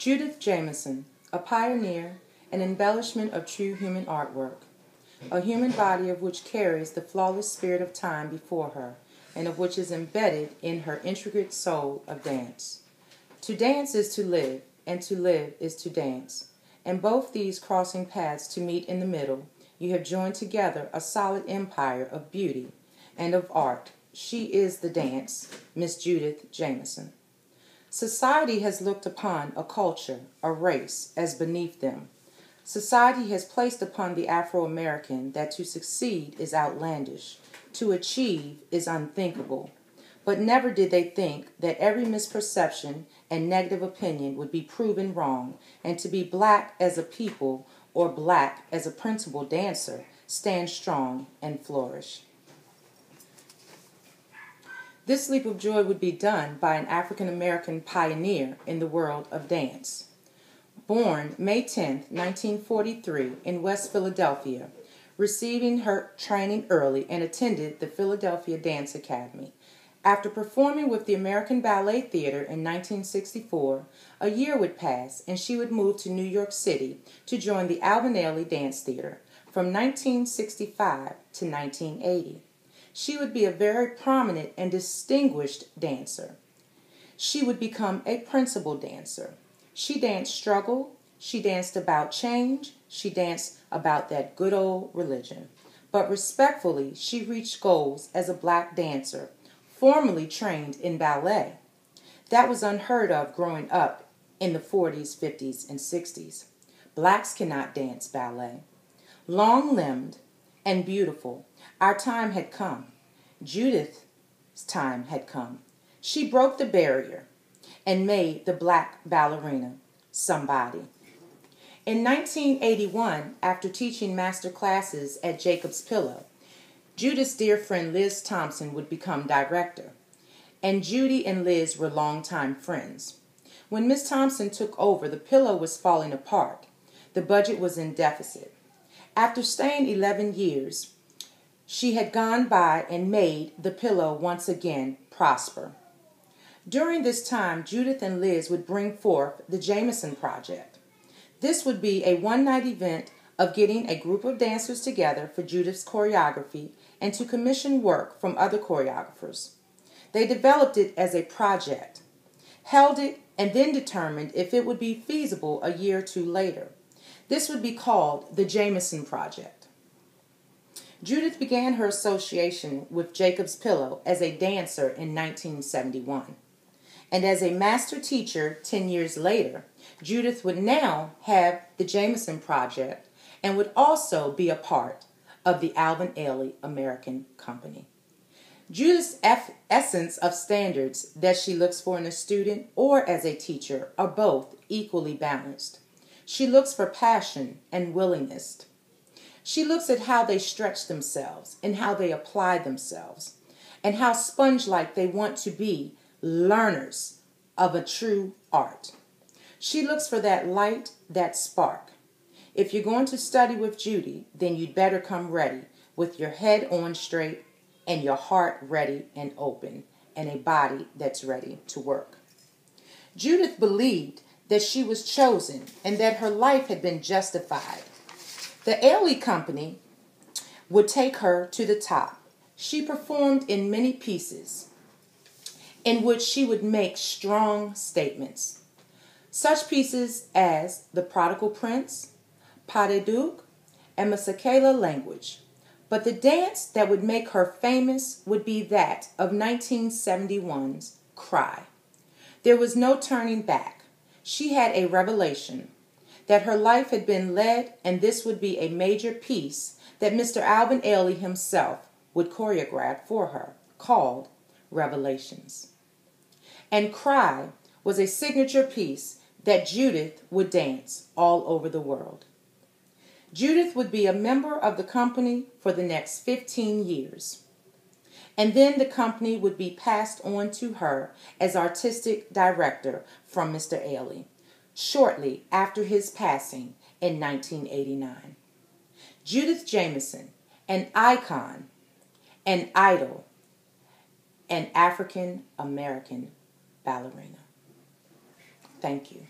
Judith Jamison, a pioneer, an embellishment of true human artwork, a human body of which carries the flawless spirit of time before her, and of which is embedded in her intricate soul of dance. To dance is to live, and to live is to dance. And both these crossing paths to meet in the middle, you have joined together a solid empire of beauty and of art. She is the dance, Miss Judith Jamison. Society has looked upon a culture, a race, as beneath them. Society has placed upon the Afro-American that to succeed is outlandish, to achieve is unthinkable. But never did they think that every misperception and negative opinion would be proven wrong, and to be black as a people or black as a principal dancer stand strong and flourish. This leap of joy would be done by an African-American pioneer in the world of dance. Born May 10, 1943, in West Philadelphia, receiving her training early and attended the Philadelphia Dance Academy. After performing with the American Ballet Theater in 1964, a year would pass and she would move to New York City to join the Alvin Ailey Dance Theater from 1965 to 1980. She would be a very prominent and distinguished dancer. She would become a principal dancer. She danced struggle, she danced about change, she danced about that good old religion. But respectfully, she reached goals as a black dancer, formerly trained in ballet. That was unheard of growing up in the 40s, 50s, and 60s. Blacks cannot dance ballet. Long-limbed and beautiful, our time had come. Judith's time had come. She broke the barrier and made the black ballerina somebody. In 1981, after teaching master classes at Jacob's Pillow, Judith's dear friend Liz Thompson would become director, and Judy and Liz were longtime friends. When Miss Thompson took over, the Pillow was falling apart. The budget was in deficit. After staying 11 years, she had gone by and made the Pillow once again prosper. During this time, Judith and Liz would bring forth the Jamison Project. This would be a one-night event of getting a group of dancers together for Judith's choreography and to commission work from other choreographers. They developed it as a project, held it, and then determined if it would be feasible a year or two later. This would be called the Jamison Project. Judith began her association with Jacob's Pillow as a dancer in 1971. And as a master teacher 10 years later, Judith would now have the Jamison Project and would also be a part of the Alvin Ailey American Company. Judith's essence of standards that she looks for in a student or as a teacher are both equally balanced. She looks for passion and willingness. She looks at how they stretch themselves and how they apply themselves and how sponge-like they want to be learners of a true art. She looks for that light, that spark. If you're going to study with Judy, then you'd better come ready with your head on straight and your heart ready and open and a body that's ready to work. Judith believed that she was chosen and that her life had been justified. The Ailey Company would take her to the top. She performed in many pieces in which she would make strong statements. Such pieces as The Prodigal Prince, Pas de Deux, and Masekela Language. But the dance that would make her famous would be that of 1971's Cry. There was no turning back. She had a revelation that her life had been led, and this would be a major piece that Mr. Alvin Ailey himself would choreograph for her, called Revelations. And Cry was a signature piece that Judith would dance all over the world. Judith would be a member of the company for the next 15 years. And then the company would be passed on to her as artistic director from Mr. Ailey, shortly after his passing in 1989. Judith Jamison, an icon, an idol, an African-American ballerina. Thank you.